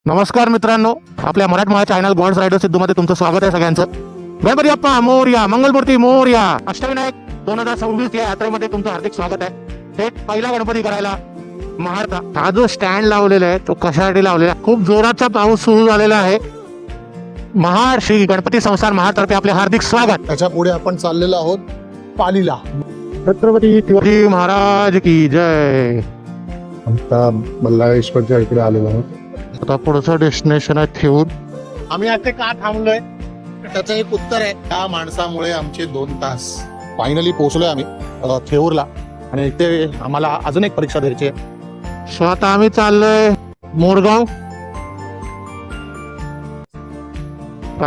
नमस्कार मित्रांनो, आपल्या मराठमोळ्या चॅनल गॉड्स रायडर सिद्धूमध्ये तुमचं स्वागत आहे सगळ्यांचं. गणपती बाप्पा मोरया, मंगलमूर्ती मोरया. अष्टविनायक 2026 या यात्रेमध्ये तुमचं हार्दिक स्वागत आहे. थेट पहिला गणपती करायला महारता. हा जो स्टँड लावलेला आहे तो कशासाठी लावलेला आहे? खूप जोराचा पाऊस सुरू झालेला आहे. महार श्री गणपती संस्थान महातर्फे आपले हार्दिक स्वागत. त्याच्या पुढे आपण चाललेलो आहोत पालीला. छत्रपती शिवाजी महाराज की जय. आता बल्लाळेश्वरच्या इकडे आलेलो आहोत. आता पुढचं डेस्टिनेशन आहे ठेवून. आम्ही आता का थांबलोय त्याचं एक उत्तर आहे. त्या माणसामुळे आमचे 2 तास. फायनली पोहोचलोय आम्ही थेऊरला आणि इथे आम्हाला अजून एक परीक्षा द्यायची आहे. सो आता आम्ही चाललोय मोरगाव.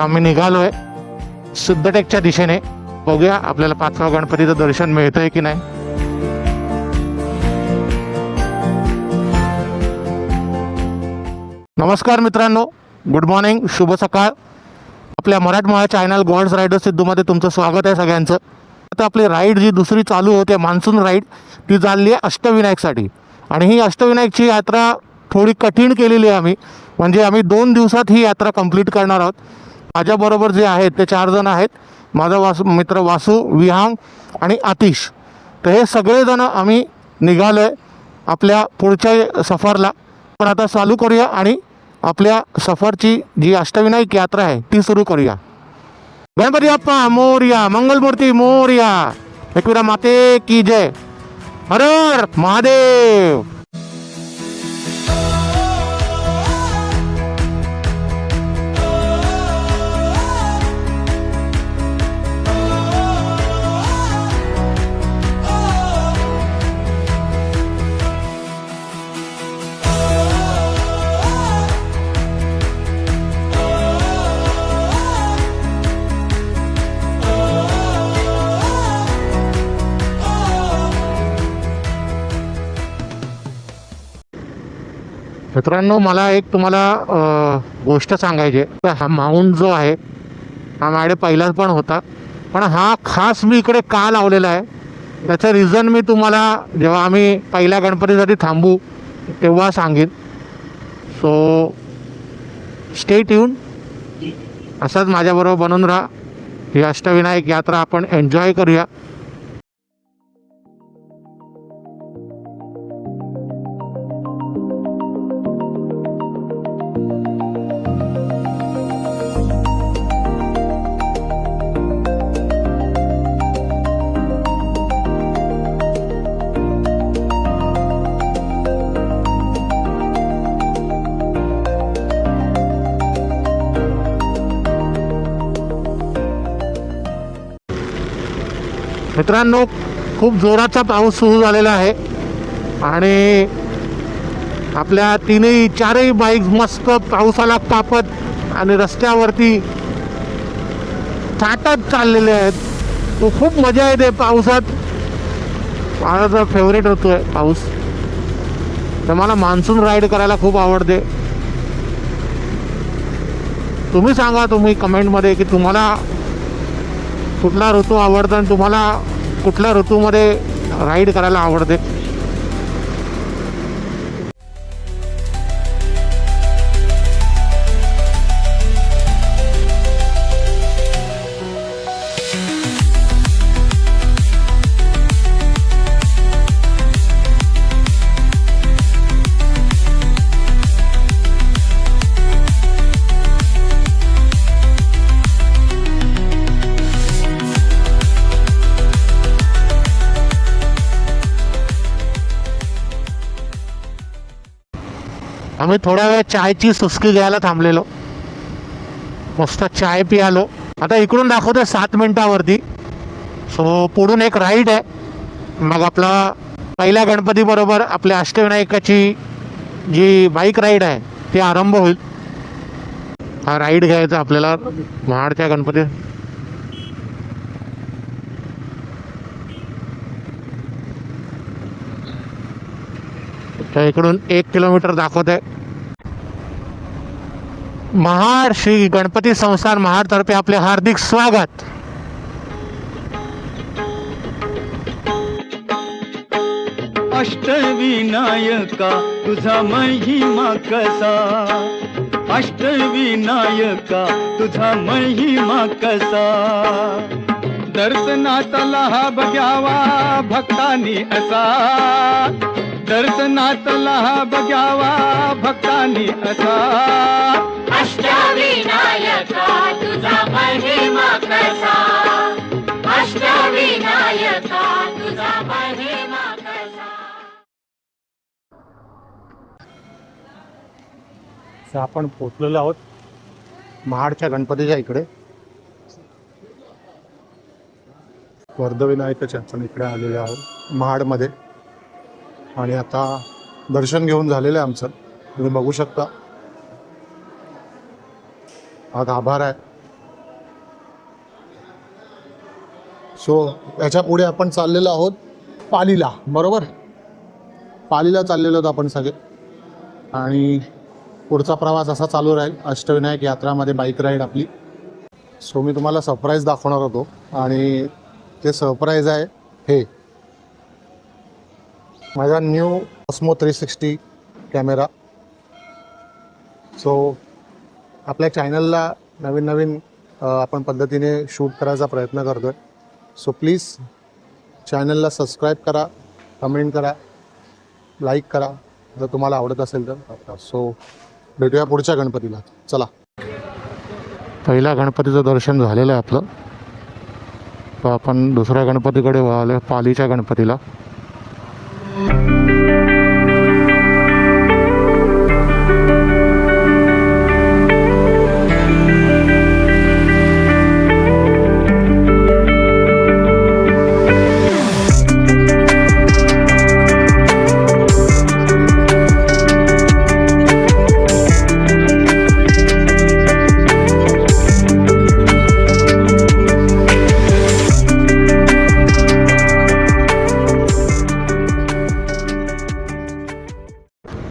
आम्ही निघालोय सिद्धटेकच्या दिशेने. बघूया आपल्याला 5व्या गणपतीचं दर्शन मिळतंय की नाही. नमस्कार मित्रांनो, गुड मॉर्निंग, शुभ सकाळ. आपल्या मराठमोळ्या चॅनल गॉड्स रायडर सिद्धूमध्ये तुमचं स्वागत आहे सगळ्यांचं. आता आपली राईड जी दुसरी चालू होते मान्सून राईड, ती चालली आहे अष्टविनायकसाठी. आणि ही अष्टविनायकची यात्रा थोडी कठीण केलेली आहे आम्ही. म्हणजे आम्ही 2 दिवसात ही यात्रा कंप्लीट करणार आहोत. माझ्याबरोबर जे आहेत ते 4 जण आहेत. माझा मित्र वासू, विहांग आणि आतिश. तर हे सगळेजण आम्ही निघालो आहे आपल्या पुढच्या सफरला. पण आता चालू करूया आणि आपल्या सफरची जी अष्टविनायक यात्रा आहे ती सुरू करूया. गणपती बाप्पा मोरया, मंगलमूर्ती मोरया, एकविरा माते की जय. हर हर महादेव. मित्रांनो, मला एक तुम्हाला गोष्ट सांगायची आहे. हा माऊंट जो आहे हा माझ्याकडे पहिलाच पण होता, पण हा खास मी इकडे का लावलेला आहे त्याचं रिझन मी तुम्हाला जेव्हा आम्ही पहिल्या गणपतीसाठी थांबू तेव्हा सांगेन. So stay tune. असंच माझ्याबरोबर बनून राहा. ही अष्टविनायक यात्रा आपण एन्जॉय करूया. मित्रांनो, खूप जोराचा पाऊस सुरू झालेला आहे आणि आपल्या 4ही बाईक मस्त पावसाला कापत आणि रस्त्यावरती थाटत चाललेले आहेत. तो खूप मजा येते पावसात. माझा फेवरेट ऋतू आहे पाऊस. तर मला मान्सून राईड करायला खूप आवडते. तुम्ही सांगा तुम्ही कमेंटमध्ये की तुम्हाला कुठला ऋतू आवडतं आणि तुम्हाला कुठल्या ऋतूमध्ये राईड करायला आवडते. आम्ही थोड्या वेळ चायची सुस्की घ्यायला थांबलेलो. मस्त चाय पियालो. आता इकडून दाखवतोय 7 मिनिटावरती. सो पुढून एक राईड आहे. मग आपला पहिल्या गणपती बरोबर आपल्या अष्टविनायकाची जी बाईक राईड आहे ती आरंभ होईल. हा राईड घ्यायचा आपल्याला महाडच्या गणपती. इकडून 1 किलोमीटर दाखवत आहे. महार श्री गणपती संस्थान महारतर्फे आपले हार्दिक स्वागत. अष्टविनायका तुझा महिमा कसा अष्टविनायका तुझा महिमा कसा, दर्शनातला हा बघ्यावा भक्तांनी असा, दर्शनातला हा बघ्यावा भक्तांनी असा. अष्टविनायका तुझा महिमा कसा, अष्टविनायका तुझा महिमा कसा. आपण पोचलेलो आहोत महाडच्या गणपतीच्या इकडे. वर्धविनायकाच्या आपण इकडे आलेलो आहोत महाडमध्ये. आणि आता दर्शन घेऊन झालेलं आहे आमचं. तुम्ही बघू शकता हा गाभारा आहे. सो याच्या पुढे आपण चाललेलो आहोत पालीला, बरोबर. पालीला चाललेलो आहोत आपण सगळे. आणि पुढचा प्रवास असा चालू राहील अष्टविनायक यात्रामध्ये, बाईक राईड आपली. सो मी तुम्हाला सरप्राईज दाखवणार होतो आणि ते सरप्राईज आहे हे माझा न्यू ऑस्मो 360 कॅमेरा. सो आपल्या चॅनलला नवीन नवीन आपण पद्धतीने शूट करायचा प्रयत्न करतो आहे. सो प्लीज चॅनलला सबस्क्राईब करा, कमेंट करा, लाईक करा जर तुम्हाला आवडत असेल तर. सो भेटूया पुढच्या गणपतीला. चला. पहिल्या गणपतीचं दर्शन झालेलं आहे आपलं. तर आपण दुसऱ्या गणपतीकडे वळालो, पालीच्या गणपतीला.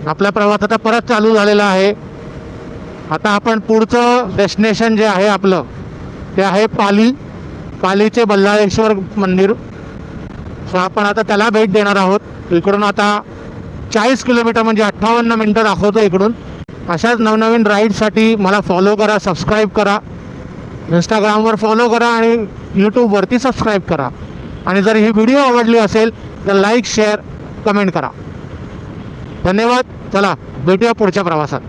आपला प्रवास आता परत चालू झालेला आहे. आता आपण पुढचं डेस्टिनेशन जे आहे आपलं ते आहे पाली. पालीचे बल्लाळेश्वर मंदिर. सो आपण आता त्याला भेट देणार आहोत. इकडून आता 40 किलोमीटर म्हणजे 58 मिनटं दाखवतो इकडून. अशाच नवनवीन राईडसाठी मला फॉलो करा, सबस्क्राईब करा. इंस्टाग्रामवर फॉलो करा आणि यूट्यूबवरती सबस्क्राईब करा. आणि जर ही व्हिडिओ आवडली असेल तर लाईक, शेअर, कमेंट करा. धन्यवाद. चला भेटूया पुढच्या प्रवासात.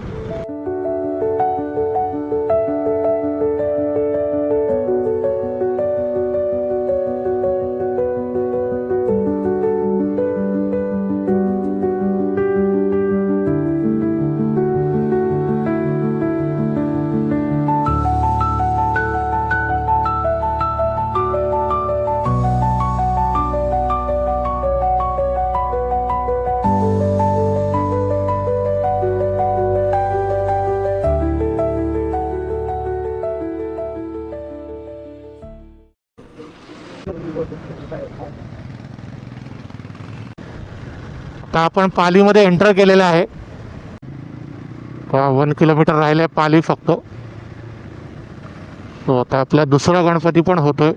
आता आपण पालीमध्ये एंटर केलेलं आहे. 1 किलोमीटर राहिले पाली फक्त. तो आता आपला दुसरा गणपती पण होतोय.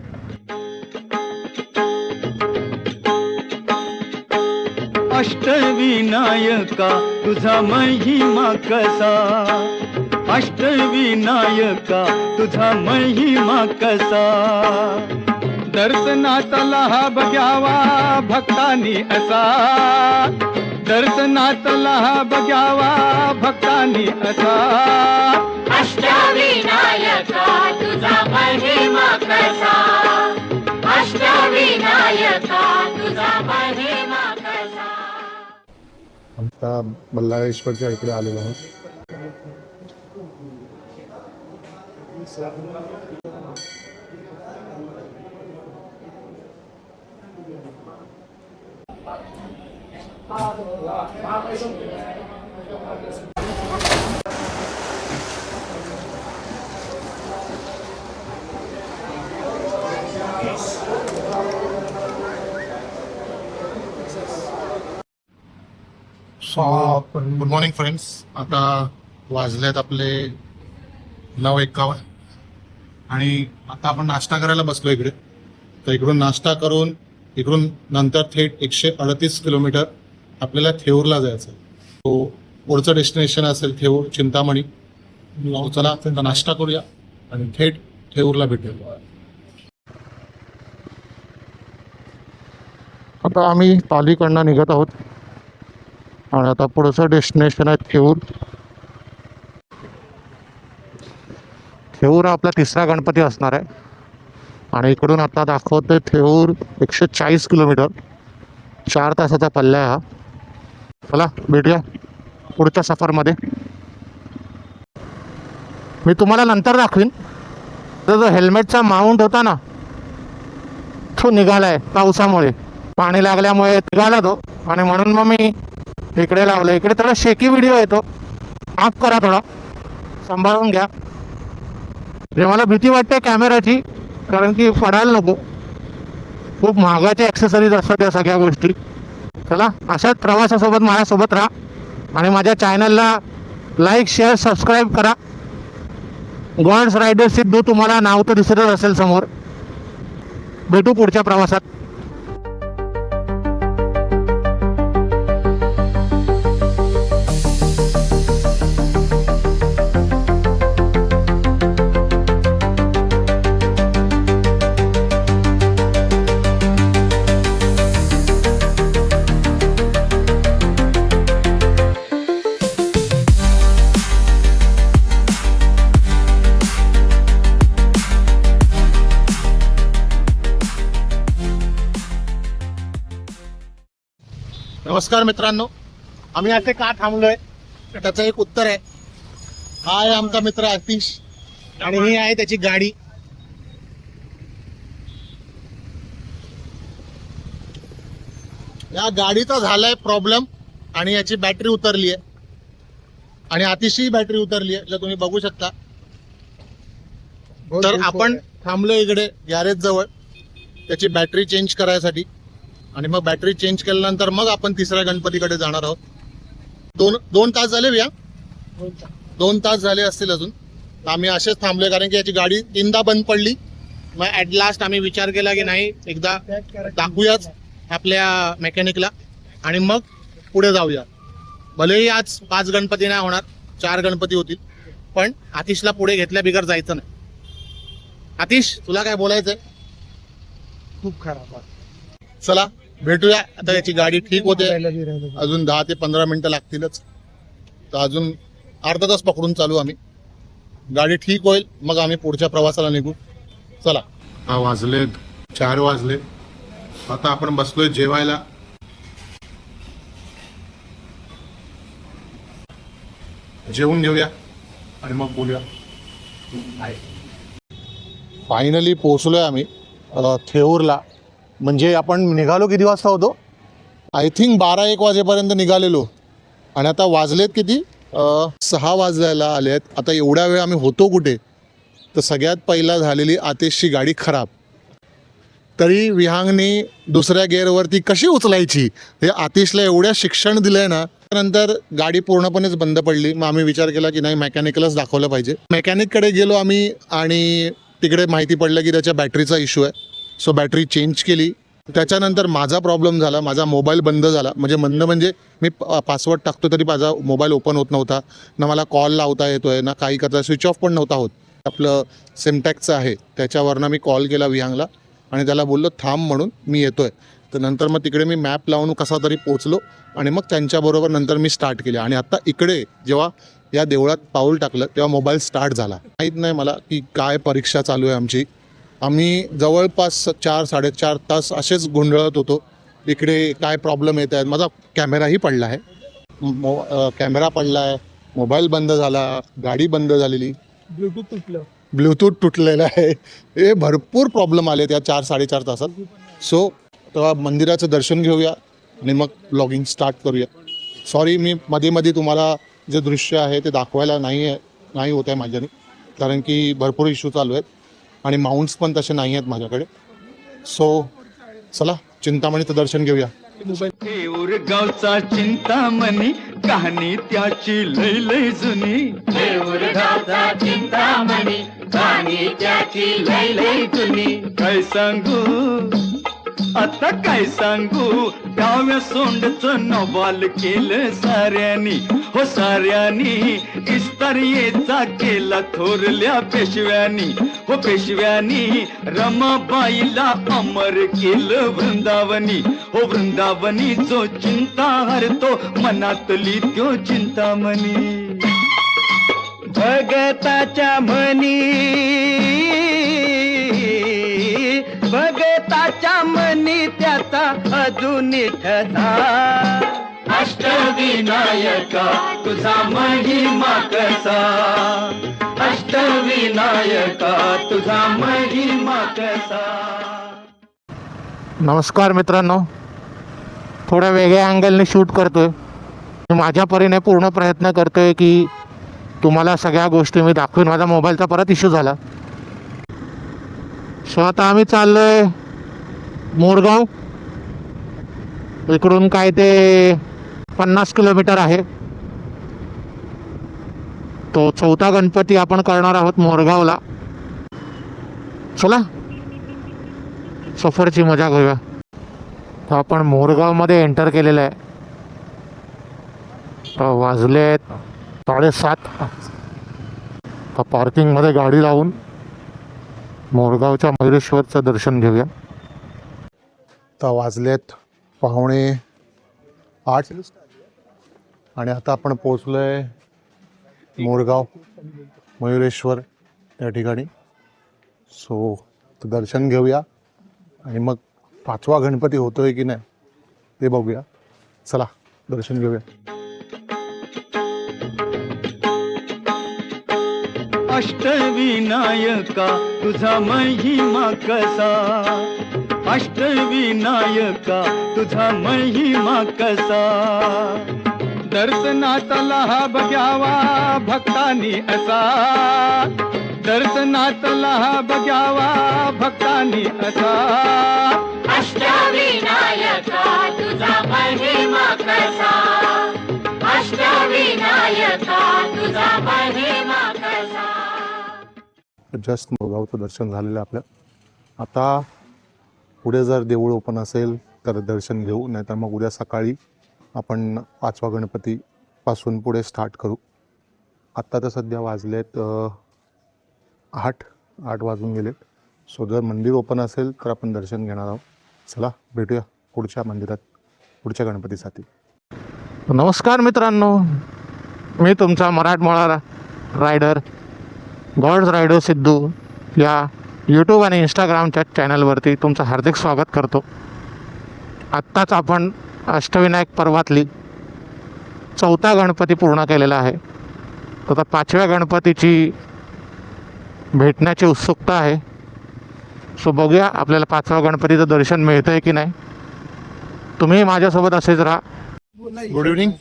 अष्टविनायका तुझा महिमा कसा, अष्टविनायका तुझा महिमा कसा, दर्शनातला हा बघ्यावा भक्तांनी असा, दर्शनातला हा बघ्यावा भक्तांनी असा. अष्टविनायका तुझा महिमा कसा, अष्टविनायका तुझा महिमा कसा. आता बल्लाळेश्वरच्या इकडे आलेलो आहोत. Good morning friends. आता वाजलेत आपले 9:51 आणि आता आपण नाश्ता करायला बसलो इकडे. तर इकडून नाश्ता करून इकडून नंतर थेट 138 किलोमीटर आपल्याला थेऊरला जायचं. तो पुढचं डेस्टिनेशन असेल थेऊर, चिंतामणी. चला आता नाश्ता करूया आणि थेट थेऊरला भेटूया. आता आम्ही पालीकडनं निघत आहोत आणि आता पुढचं डेस्टिनेशन आहे थेऊर. थेऊर हा आपला तिसरा गणपती असणार आहे आणि इकडून आता दाखवते थेऊर 140 किलोमीटर, 4 तासाचा पल्ला आहे हा. चला भेटूया पुढच्या सफरमध्ये. मी तुम्हाला नंतर दाखवीन. तो जो हेल्मेटचा माउंट होता ना तो निघालाय पावसामुळे, पाणी लागल्यामुळे निघाला तो आणि म्हणून मग मी इकडे लावलं. इकडे थोडा शेकी व्हिडिओ येतो, माफ करा, थोडा सांभाळून घ्या. जे मला भीती वाटते कॅमेराची, कारण की पडायला नको. खूप महागाचे ॲक्सेसरीज असतात या सगळ्या गोष्टी. चला अशाच प्रवासासोबत माझ्यासोबत राहा आणि माझ्या चॅनलला लाईक, शेअर, सबस्क्राईब करा. गॉड्स रायडर सिद्धू तुम्हाला नाव तर दिसतच असेल समोर. भेटू पुढच्या प्रवासात. नमस्कार मित्रांनो, आम्ही आता का थांबलोय त्याचं एक उत्तर आहे. हा आहे आमचा मित्र आतिश आणि ही आहे त्याची गाडी. या गाडीचा झालाय प्रॉब्लेम आणि याची बॅटरी उतरली आहे आणि आतिशची बॅटरी उतरली आहे, जर तुम्ही बघू शकता. तर आपण थांबलो इकडे गॅरेज जवळ त्याची बॅटरी चेंज करायसाठी आणि मग बॅटरी चेंज केल्यानंतर मग आपण तिसऱ्या गणपतीकडे जाणार आहोत. दोन तास झाले या 2 तास झाले असतील अजून. आम्ही असेच थांबलोय कारण की याची गाडी 3दा बंद पडली. मग ॲट लास्ट आम्ही विचार केला की नाही, एकदा टाकूयाच आपल्या मेकॅनिकला आणि मग पुढे जाऊया. भलेही आज 5 गणपती नाही होणार, 4 गणपती होतील, पण आतिशला पुढे घेतल्या बिगर जायचं नाही. आतिश, तुला काय बोलायचंय? खूप खराब. चला भेटूया. आता याची गाडी ठीक होते, अजून 10 ते 15 मिनिटं लागतीलच. तर अजून अर्धा तास पकडून चालू आम्ही. गाडी ठीक होईल मग आम्ही पुढच्या प्रवासाला निघू. चला. हा वाजले 4 वाजले. आता आपण बसलोय जेवायला. जेवून घेऊया आणि मग बोलूया. फायनली पोहोचलोय आम्ही थेऊरला. म्हणजे आपण निघालो किती वाजता होतो? आय थिंक 12-1 वाजेपर्यंत निघालेलो आणि आता वाजलेत किती? 6 वाजायला आले आहेत. आता एवढ्या वेळ आम्ही होतो कुठे? तर सगळ्यात पहिला झालेली आतिशची गाडी खराब. तरी विहांगने दुसऱ्या गेअरवरती कशी उचलायची हे आतिशला एवढ्या शिक्षण दिलंय ना. नंतर गाडी पूर्णपणेच बंद पडली. मग आम्ही विचार केला की नाही, मेकॅनिकलच दाखवलं पाहिजे. मेकॅनिककडे गेलो आम्ही आणि तिकडे माहिती पडलं की त्याच्या बॅटरीचा इश्यू आहे. सो बॅटरी चेंज केली. त्याच्यानंतर माझा प्रॉब्लेम झाला, माझा मोबाईल बंद झाला. म्हणजे मी पासवर्ड टाकतो तरी माझा मोबाईल ओपन होत नव्हता. ना मला कॉल लावता येतोय ना काही करता. स्विच ऑफ पण नव्हता होत. आपलं सिमटॅक्सचं आहे त्याच्यावरनं मी कॉल केला विहांगला आणि त्याला बोललो थांब म्हणून, मी येतोय. तर नंतर मग तिकडे मी मॅप लावून कसा तरी पोचलो आणि मग त्यांच्याबरोबर नंतर मी स्टार्ट केले. आणि आत्ता इकडे जेव्हा या देवळात पाऊल टाकलं तेव्हा मोबाईल स्टार्ट झाला. माहीत नाही मला की काय परीक्षा चालू आहे आमची. आम्ही जवळपास 4-4.5 तास असेच गोंधळत होतो. इकडे काय प्रॉब्लेम येत आहेत. माझा कॅमेराही पडला आहे, कॅमेरा पडला आहे, मोबाईल बंद झाला, गाडी बंद झालेली, ब्लूटूथ तुटलेलं आहे. हे भरपूर प्रॉब्लेम आले त्या 4-4.5 तासात. सो तेव्हा मंदिराचं दर्शन घेऊया आणि मग ब्लॉगिंग स्टार्ट करूया. सॉरी, मी मध्ये तुम्हाला जे दृश्य आहे ते दाखवायला नाही होत आहे माझ्याने, कारण की भरपूर इश्यू चालू आहेत आणि माउंट्स पण तसे नाही आहेत माझ्याकडे. सो चला चिंतामणीचं दर्शन घेऊया. थेऊर गावचा चिंतामणी, कहाणी त्याची लय लय जुनी. थेऊर गावचा चिंतामणी, कहाणी त्याची लय लय जुनी. काय सांगू आता काय सांगू डाव्या सोंडचं नवाल केलं साऱ्यानी हो साऱ्यानी इस्तारियेचा केला थोरल्या पेशव्यानी हो पेशव्यानी रमाबाईला अमर केलं वृंदावनी हो वृंदावनी जो चिंता हरतो मनातली त्यो चिंतामणी भगताच्या भगताच्या मनी त्याचा अजून ठसा अष्टविनायका तुझा महिमा कसा अष्टविनायका तुझा महिमा कसा. नमस्कार मित्रांनो, थोड्या वेगळ्या अँगलने शूट करतोय. माझ्या परीने पूर्ण प्रयत्न करतोय की तुम्हाला सगळ्या गोष्टी मी दाखवीन. माझा मोबाईलचा परत इश्यू झाला. सो आता आम्ही चाललोय मोरगाव. इकडून काय ते 50 किलोमीटर आहे. तो 4था गणपती आपण करणार आहोत मोरगावला. चला सफरची मजा घेऊया. तर आपण मोरगावमध्ये एंटर केलेलं आहे. तर वाजलेत 7:30. तर पार्किंगमध्ये गाडी लावून मोरगावच्या मयुरेश्वरचं दर्शन घेऊया. तर वाजलेत 7:45 आणि आता आपण पोचलो आहे मोरगाव मयुरेश्वर त्या ठिकाणी. सो दर्शन घेऊया आणि मग 5वा गणपती होतोय की नाही ते बघूया. चला दर्शन घेऊया. अष्टविनायका तुझा महिमा कसा अष्टविनायका तुझा महिमा कसा. दर्शनातला हा बघ्यावा भक्तांनी असा दर्शनातला हा बघ्यावा भक्तांनी असा अष्टविनायका तुझा महिमा कसा अष्टविनायका तुझा महिमा कसा. जस्ट मोरगावचं दर्शन झालेलं आहे आपलं. आता पुढे जर देऊळ ओपन असेल तर दर्शन घेऊ, नाहीतर मग उद्या सकाळी आपण 5वा गणपतीपासून पुढे स्टार्ट करू. आत्ता तर सध्या वाजलेत 8 वाजून गेलेत. सो जर मंदिर ओपन असेल तर आपण दर्शन घेणार आहोत. चला भेटूया पुढच्या मंदिरात पुढच्या गणपतीसाठी. नमस्कार मित्रांनो, मी तुमचा मराठमोळा रायडर गॉड्स रायडर सिद्धू या यूट्यूब आणि इंस्टाग्रामच्या चॅनलवरती तुमचं हार्दिक स्वागत करतो. आत्ताच आपण अष्टविनायक पर्वातली 4था गणपती पूर्ण केलेला आहे. तर आता 5व्या गणपतीची भेटण्याची उत्सुकता आहे. सो बघूया आपल्याला 5व्या गणपतीचं दर्शन मिळतं आहे की नाही. तुम्ही माझ्यासोबत असेच राहा. Good evening,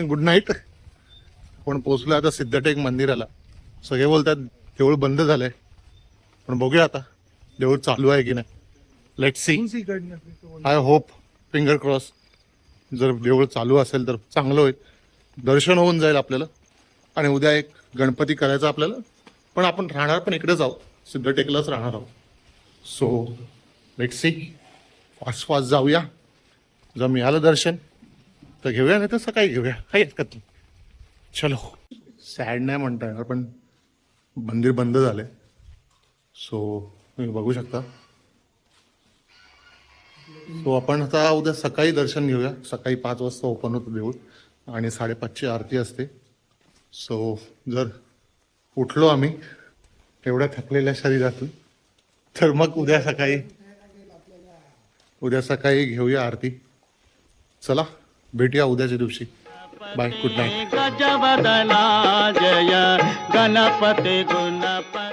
good night. आपण पोचलो आता सिद्धटेक मंदिराला. सगळे बोलतात देऊळ बंद झालंय, पण बघूया आता देऊळ चालू आहे की नाही. Let's see. I hope, finger cross, जर देऊळ चालू असेल तर चांगलं होईल. दर्शन होऊन जाईल आपल्याला. आणि उद्या एक गणपती करायचा आपल्याला, पण आपण राहणार पण इकडेच आहोत, सिद्धटेकलाच राहणार आहोत. So let's see. फास्ट जाऊया. जर मिळालं दर्शन तर घेऊया, नाही तर सकाळी घेऊया, काही हरकत नाही. चलो. सॅड नाही म्हणता येणार, पण मंदिर बंद झाले. सो तुम्ही बघू शकता. सो आपण आता उद्या सकाळी दर्शन घेऊया. सकाळी 5 वाजता ओपन होतं देऊळ आणि 5:30ची आरती असते. सो जर उठलो आम्ही एवढ्या थकलेल्या शरीरातून तर मग उद्या सकाळी घेऊया आरती. चला भेटूया उद्याच्या दिवशी. Bye, good night. गजवदना जय गणपती गुणपती.